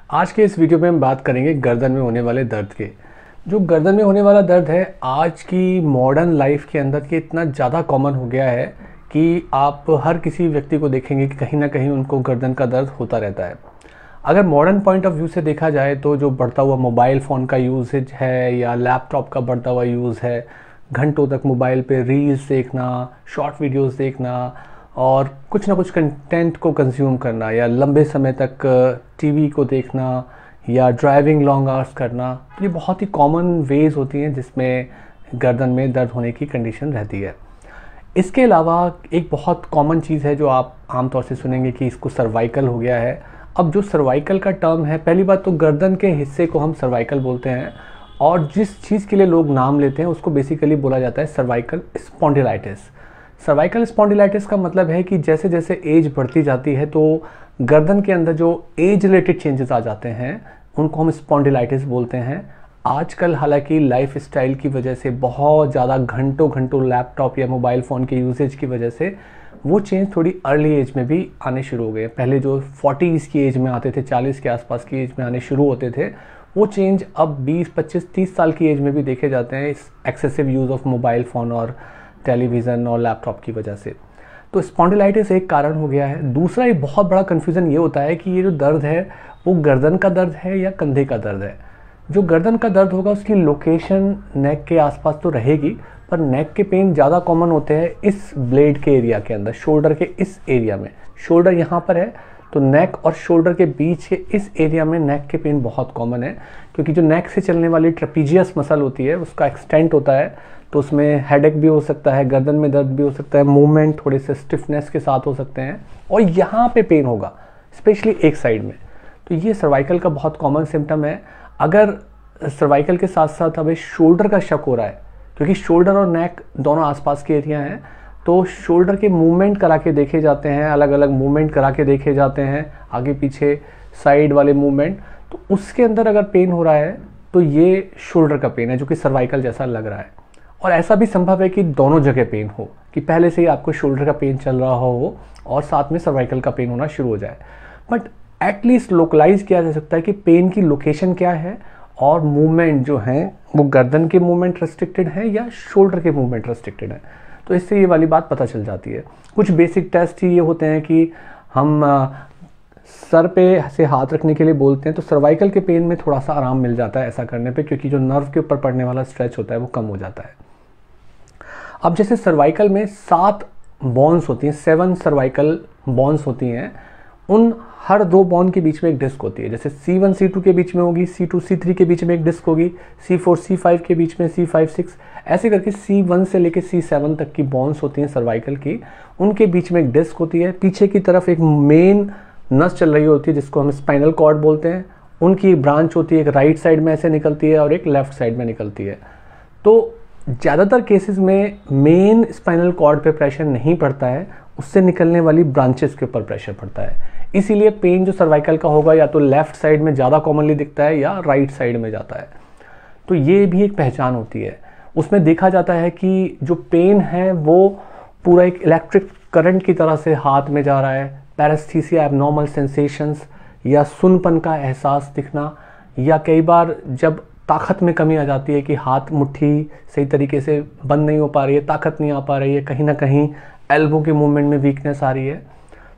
आज के इस वीडियो में हम बात करेंगे गर्दन में होने वाले दर्द के। जो गर्दन में होने वाला दर्द है आज की मॉडर्न लाइफ के अंदर ये इतना ज़्यादा कॉमन हो गया है कि आप हर किसी व्यक्ति को देखेंगे कि कहीं ना कहीं उनको गर्दन का दर्द होता रहता है। अगर मॉडर्न पॉइंट ऑफ व्यू से देखा जाए तो जो बढ़ता हुआ मोबाइल फ़ोन का यूसेज है या लैपटॉप का बढ़ता हुआ यूज़ है, घंटों तक मोबाइल पे रील्स देखना, शॉर्ट वीडियोस देखना और कुछ ना कुछ कंटेंट को कंज्यूम करना या लंबे समय तक टीवी को देखना या ड्राइविंग लॉन्ग आवर्स करना, ये बहुत ही कॉमन वेज होती हैं जिसमें गर्दन में दर्द होने की कंडीशन रहती है। इसके अलावा एक बहुत कॉमन चीज़ है जो आप आमतौर से सुनेंगे कि इसको सर्वाइकल हो गया है। अब जो सर्वाइकल का टर्म है, पहली बात तो गर्दन के हिस्से को हम सर्वाइकल बोलते हैं और जिस चीज़ के लिए लोग नाम लेते हैं उसको बेसिकली बोला जाता है सर्वाइकल स्पॉन्डिलाइटिस। सर्वाइकल स्पॉन्डिलाइटिस का मतलब है कि जैसे जैसे एज बढ़ती जाती है तो गर्दन के अंदर जो एज रिलेटेड चेंजेस आ जाते हैं उनको हम स्पॉन्डिलाइटिस बोलते हैं। आजकल हालांकि लाइफ स्टाइल की वजह से बहुत ज़्यादा घंटों घंटों लैपटॉप या मोबाइल फ़ोन के यूसेज की वजह से वो चेंज थोड़ी अर्ली एज में भी आने शुरू हो गए। पहले जो 40s की एज में आते थे, 40 के आसपास की एज में आने शुरू होते थे, वो चेंज अब 20, 25, 30 साल की एज में भी देखे जाते हैं इस excessive use of mobile phone और टेलीविज़न और लैपटॉप की वजह से। तो स्पॉन्डिलाइटिस एक कारण हो गया है। दूसरा एक बहुत बड़ा कन्फ्यूज़न ये होता है कि ये जो दर्द है वो गर्दन का दर्द है या कंधे का दर्द है। जो गर्दन का दर्द होगा उसकी लोकेशन नेक के आसपास तो रहेगी, पर नेक के पेन ज़्यादा कॉमन होते हैं इस ब्लेड के एरिया के अंदर, शोल्डर के इस एरिया में। शोल्डर यहाँ पर है तो नेक और शोल्डर के बीच के इस एरिया में नेक के पेन बहुत कॉमन है, क्योंकि जो नेक से चलने वाली ट्रेपीजियस मसल होती है उसका एक्सटेंट होता है, तो उसमें हेडेक भी हो सकता है, गर्दन में दर्द भी हो सकता है, मूवमेंट थोड़े से स्टिफनेस के साथ हो सकते हैं और यहाँ पे पेन होगा स्पेशली एक साइड में। तो ये सर्वाइकल का बहुत कॉमन सिम्टम है। अगर सर्वाइकल के साथ साथ हमें शोल्डर का शक हो रहा है, क्योंकि शोल्डर और नेक दोनों आसपास के एरिया हैं, तो शोल्डर के मूवमेंट करा के देखे जाते हैं, अलग अलग मूवमेंट करा के देखे जाते हैं, आगे पीछे साइड वाले मूवमेंट, तो उसके अंदर अगर पेन हो रहा है तो ये शोल्डर का पेन है जो कि सर्वाइकल जैसा लग रहा है। और ऐसा भी संभव है कि दोनों जगह पेन हो, कि पहले से ही आपको शोल्डर का पेन चल रहा हो और साथ में सर्वाइकल का पेन होना शुरू हो जाए। बट एटलीस्ट लोकलाइज किया जा सकता है कि पेन की लोकेशन क्या है और मूवमेंट जो है वो गर्दन के मूवमेंट रेस्ट्रिक्टेड है या शोल्डर के मूवमेंट रेस्ट्रिक्टेड है। तो इससे ये वाली बात पता चल जाती है। कुछ बेसिक टेस्ट ही ये होते हैं कि हम सर पे से हाथ रखने के लिए बोलते हैं, तो सर्वाइकल के पेन में थोड़ा सा आराम मिल जाता है ऐसा करने पे, क्योंकि जो नर्व के ऊपर पड़ने वाला स्ट्रेच होता है वो कम हो जाता है। अब जैसे सर्वाइकल में 7 बोन्स होती हैं, 7 सर्वाइकल बोन्स होती हैं, उन हर 2 बोन के बीच में एक डिस्क होती है। जैसे C1 C2 के बीच में होगी, C2 C3 के बीच में एक डिस्क होगी, C4 C5 के बीच में, C5 6, ऐसे करके C1 से लेके C7 तक की बोन्स होती हैं सर्वाइकल की, उनके बीच में एक डिस्क होती है। पीछे की तरफ एक मेन नस चल रही होती है जिसको हम स्पाइनल कॉर्ड बोलते हैं, उनकी ब्रांच होती है, एक राइट साइड में ऐसे निकलती है और एक लेफ्ट साइड में निकलती है। तो ज़्यादातर केसेस में मेन स्पाइनल कॉर्ड पे प्रेशर नहीं पड़ता है, उससे निकलने वाली ब्रांचेस के ऊपर प्रेशर पड़ता है। इसीलिए पेन जो सर्वाइकल का होगा या तो लेफ्ट साइड में ज़्यादा कॉमनली दिखता है या राइट साइड में जाता है। तो ये भी एक पहचान होती है। उसमें देखा जाता है कि जो पेन है वो पूरा एक इलेक्ट्रिक करंट की तरह से हाथ में जा रहा है, पैरेस्थीसिया, एबनॉर्मल सेंसेशंस या सुनपन का एहसास दिखना, या कई बार जब ताकत में कमी आ जाती है कि हाथ मुट्ठी सही तरीके से बंद नहीं हो पा रही है, ताकत नहीं आ पा रही है, कहीं ना कहीं एल्बो के मूवमेंट में वीकनेस आ रही है,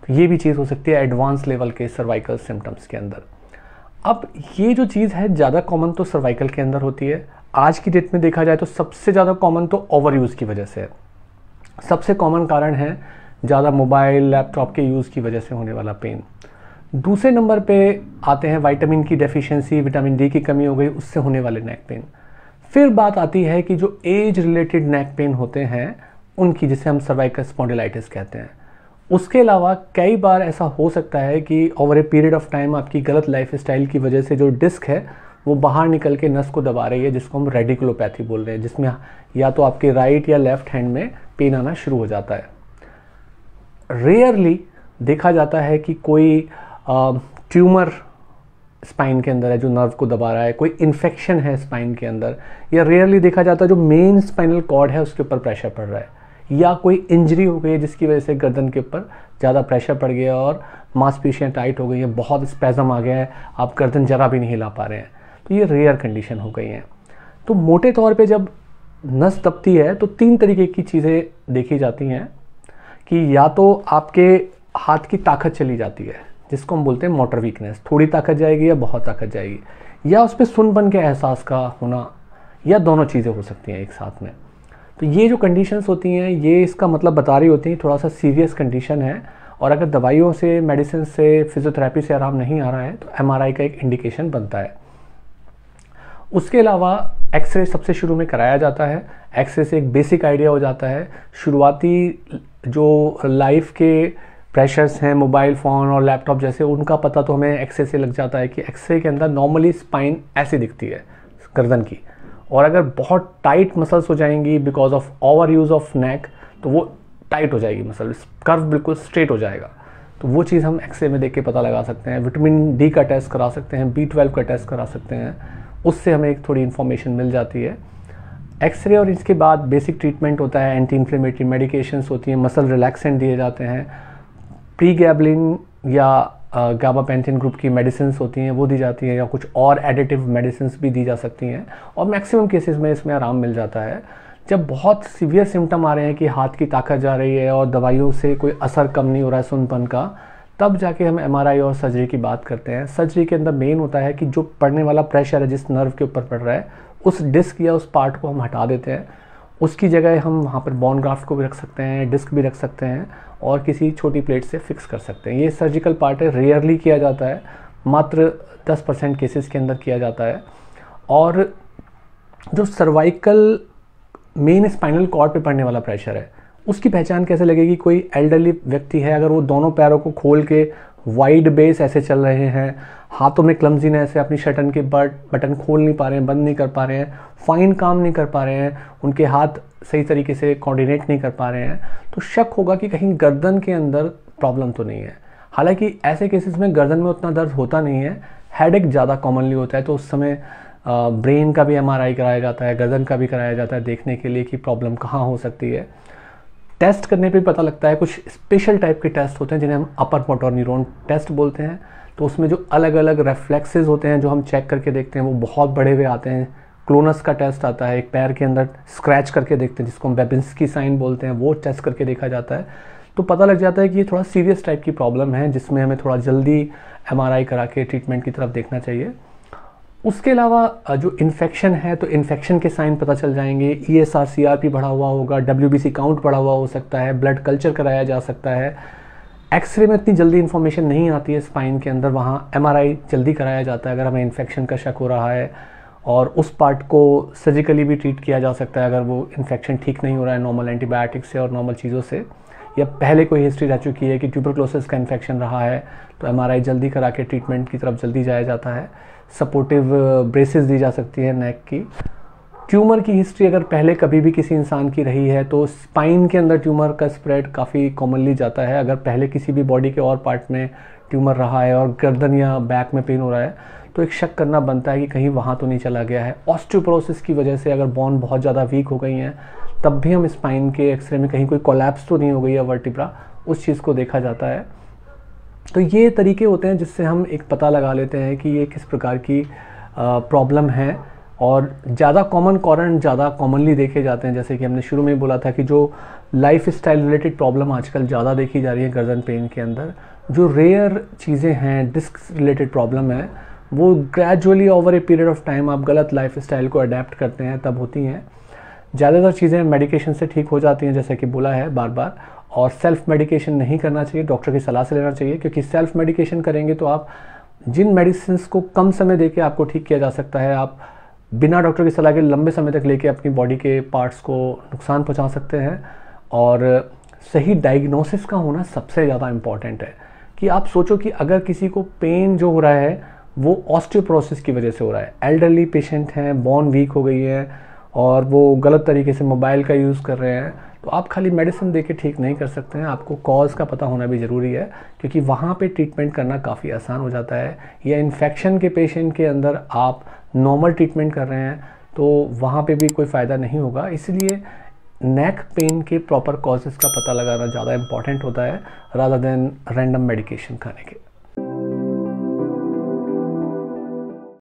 तो ये भी चीज़ हो सकती है एडवांस लेवल के सर्वाइकल सिम्टम्स के अंदर। अब ये जो चीज़ है ज़्यादा कॉमन तो सर्वाइकल के अंदर होती है। आज की डेट में देखा जाए तो सबसे ज़्यादा कॉमन तो ओवर यूज़ की वजह से है। सबसे कॉमन कारण है ज़्यादा मोबाइल लैपटॉप के यूज़ की वजह से होने वाला पेन। दूसरे नंबर पे आते हैं विटामिन की डेफिशिएंसी, विटामिन डी की कमी हो गई, उससे होने वाले नेक पेन। फिर बात आती है कि जो एज रिलेटेड नेक पेन होते हैं उनकी, जिसे हम सर्वाइकल स्पॉन्डिलाइटिस कहते हैं। उसके अलावा कई बार ऐसा हो सकता है कि over a period of time आपकी गलत लाइफ स्टाइल की वजह से जो डिस्क है वो बाहर निकल के नस को दबा रही है, जिसको हम रेडिकुलोपैथी बोल रहे हैं, जिसमें या तो आपके राइट या लेफ्ट हैंड में पेन आना शुरू हो जाता है। रेयरली देखा जाता है कि कोई ट्यूमर स्पाइन के अंदर है जो नर्व को दबा रहा है, कोई इन्फेक्शन है स्पाइन के अंदर, या रेयरली देखा जाता है जो मेन स्पाइनल कॉर्ड है उसके ऊपर प्रेशर पड़ रहा है, या कोई इंजरी हो गई जिसकी वजह से गर्दन के ऊपर ज़्यादा प्रेशर पड़ गया और मांसपेशियाँ टाइट हो गई हैं, बहुत स्पैज़म आ गया है, आप गर्दन जरा भी नहीं हिला पा रहे हैं, तो ये रेयर कंडीशन हो गई हैं। तो मोटे तौर पे जब नस दबती है तो 3 तरीके की चीज़ें देखी जाती हैं कि या तो आपके हाथ की ताकत चली जाती है, जिसको हम बोलते हैं मोटर वीकनेस, थोड़ी ताकत जाएगी या बहुत ताकत जाएगी, या उस पर सुनपन के एहसास का होना, या दोनों चीज़ें हो सकती हैं एक साथ में। तो ये जो कंडीशंस होती हैं ये इसका मतलब बता रही होती हैं थोड़ा सा सीरियस कंडीशन है, और अगर दवाइयों से, मेडिसिन से, फिजियोथेरेपी से आराम नहीं आ रहा है तो एमआरआई का एक इंडिकेशन बनता है। उसके अलावा एक्सरे सबसे शुरू में कराया जाता है। एक्सरे से एक बेसिक आइडिया हो जाता है, शुरुआती जो लाइफ के प्रेशर्स हैं मोबाइल फ़ोन और लैपटॉप जैसे, उनका पता तो हमें एक्सरे से लग जाता है कि एक्सरे के अंदर नॉर्मली स्पाइन ऐसी दिखती है गर्दन की, और अगर बहुत टाइट मसल्स हो जाएंगी because of over use of neck तो वो टाइट हो जाएगी मसल, कर्व बिल्कुल स्ट्रेट हो जाएगा। तो वो चीज़ हम एक्सरे में देख के पता लगा सकते हैं। विटामिन डी का टेस्ट करा सकते हैं, B12 का टेस्ट करा सकते हैं, उससे हमें एक थोड़ी इन्फॉर्मेशन मिल जाती है। एक्सरे और इसके बाद बेसिक ट्रीटमेंट होता है, एंटी इन्फ्लेमेटरी मेडिकेशंस होती हैं, मसल रिलैक्सेंट दिए जाते हैं, प्रीगैबलिन या गाबापेंटिन ग्रुप की मेडिसिन होती हैं वो दी जाती हैं, या कुछ और एडिटिव मेडिसिन भी दी जा सकती हैं, और मैक्सिमम केसेस में इसमें आराम मिल जाता है। जब बहुत सीवियर सिम्टम आ रहे हैं कि हाथ की ताकत जा रही है और दवाइयों से कोई असर कम नहीं हो रहा है सुनपन का, तब जाके हम एमआरआई और सर्जरी की बात करते हैं। सर्जरी के अंदर मेन होता है कि जो पड़ने वाला प्रेशर है जिस नर्व के ऊपर पड़ रहा है, उस डिस्क या उस पार्ट को हम हटा देते हैं। उसकी जगह हम वहाँ पर बोन ग्राफ्ट को भी रख सकते हैं, डिस्क भी रख सकते हैं, और किसी छोटी प्लेट से फिक्स कर सकते हैं। ये सर्जिकल पार्ट है, रेयरली किया जाता है, मात्र 10% केसेस के अंदर किया जाता है। और जो सर्वाइकल मेन स्पाइनल कॉर्ड पे पड़ने वाला प्रेशर है, उसकी पहचान कैसे लगेगी? कोई एल्डरली व्यक्ति है, अगर वो दोनों पैरों को खोल के वाइड बेस ऐसे चल रहे हैं, हाथों में क्लमजीनेस है, अपनी शटन के बटन खोल नहीं पा रहे हैं, बंद नहीं कर पा रहे हैं, फाइन काम नहीं कर पा रहे हैं, उनके हाथ सही तरीके से कोऑर्डिनेट नहीं कर पा रहे हैं, तो शक होगा कि कहीं गर्दन के अंदर प्रॉब्लम तो नहीं है। हालांकि ऐसे केसेस में गर्दन में उतना दर्द होता नहीं है, हेडेक ज़्यादा कॉमनली होता है, तो उस समय ब्रेन का भी एमआरआई कराया जाता है, गर्दन का भी कराया जाता है, देखने के लिए कि प्रॉब्लम कहाँ हो सकती है। टेस्ट करने पे पता लगता है। कुछ स्पेशल टाइप के टेस्ट होते हैं जिन्हें हम अपर मोटर न्यूरॉन टेस्ट बोलते हैं। तो उसमें जो अलग अलग रेफ्लेक्सेस होते हैं जो हम चेक करके देखते हैं वो बहुत बड़े हुए आते हैं। क्लोनस का टेस्ट आता है, एक पैर के अंदर स्क्रैच करके देखते हैं जिसको हम बेबिंस्की साइन बोलते हैं, वो टेस्ट करके देखा जाता है। तो पता लग जाता है कि ये थोड़ा सीरियस टाइप की प्रॉब्लम है जिसमें हमें थोड़ा जल्दी एमआरआई करा के ट्रीटमेंट की तरफ देखना चाहिए। उसके अलावा जो इन्फेक्शन है तो इन्फेक्शन के साइन पता चल जाएंगे। ESR CRP बढ़ा हुआ होगा, WBC काउंट बढ़ा हुआ हो सकता है, ब्लड कल्चर कराया जा सकता है। एक्सरे में इतनी जल्दी इन्फॉर्मेशन नहीं आती है स्पाइन के अंदर, वहाँ MRI जल्दी कराया जाता है अगर हमें इन्फेक्शन का शक हो रहा है, और उस पार्ट को सर्जिकली भी ट्रीट किया जा सकता है अगर वो इन्फेक्शन ठीक नहीं हो रहा है नॉर्मल एंटीबायोटिक से और नॉर्मल चीज़ों से, या पहले कोई हिस्ट्री रह चुकी है कि ट्यूबरक्लोसिस का इन्फेक्शन रहा है तो MRI जल्दी करा के ट्रीटमेंट की तरफ जल्दी जाया जाता है। सपोर्टिव ब्रेसेस दी जा सकती है नेक की। ट्यूमर की हिस्ट्री अगर पहले कभी भी किसी इंसान की रही है तो स्पाइन के अंदर ट्यूमर का स्प्रेड काफ़ी कॉमनली जाता है। अगर पहले किसी भी बॉडी के और पार्ट में ट्यूमर रहा है और गर्दन या बैक में पेन हो रहा है तो एक शक करना बनता है कि कहीं वहाँ तो नहीं चला गया है। ऑस्टियोपोरोसिस की वजह से अगर बोन बहुत ज़्यादा वीक हो गई हैं तब भी हम स्पाइन के एक्सरे में कहीं कोई कोलैप्स तो नहीं हो गई है वर्टिब्रा, उस चीज़ को देखा जाता है। तो ये तरीके होते हैं जिससे हम एक पता लगा लेते हैं कि ये किस प्रकार की प्रॉब्लम है। और ज़्यादा कॉमन कारण ज़्यादा कॉमनली देखे जाते हैं, जैसे कि हमने शुरू में बोला था कि जो लाइफ स्टाइल रिलेटेड प्रॉब्लम आजकल ज़्यादा देखी जा रही है गर्दन पेन के अंदर, जो रेयर चीज़ें हैं डिस्क रिलेटेड प्रॉब्लम है वो gradually over a period of time आप गलत लाइफ स्टाइल को अडेप्ट करते हैं तब होती हैं। ज़्यादातर चीज़ें मेडिकेशन से ठीक हो जाती हैं जैसे कि बोला है बार बार, और सेल्फ मेडिकेशन नहीं करना चाहिए, डॉक्टर की सलाह से लेना चाहिए, क्योंकि सेल्फ मेडिकेशन करेंगे तो आप जिन मेडिसिन को कम समय देके आपको ठीक किया जा सकता है, आप बिना डॉक्टर की सलाह के लंबे समय तक लेके अपनी बॉडी के पार्ट्स को नुकसान पहुंचा सकते हैं। और सही डायग्नोसिस का होना सबसे ज़्यादा इम्पॉर्टेंट है कि आप सोचो कि अगर किसी को पेन जो हो रहा है वो ऑस्टियोपोरोसिस की वजह से हो रहा है, एल्डरली पेशेंट हैं, बोन वीक हो गई है और वो गलत तरीके से मोबाइल का यूज़ कर रहे हैं, तो आप खाली मेडिसिन देके ठीक नहीं कर सकते हैं, आपको कॉज का पता होना भी ज़रूरी है, क्योंकि वहाँ पे ट्रीटमेंट करना काफ़ी आसान हो जाता है। या इन्फेक्शन के पेशेंट के अंदर आप नॉर्मल ट्रीटमेंट कर रहे हैं तो वहाँ पे भी कोई फ़ायदा नहीं होगा। इसलिए नेक पेन के प्रॉपर कॉजेज़ का पता लगाना ज़्यादा इम्पॉर्टेंट होता है रादर देन रैंडम मेडिकेशन खाने के।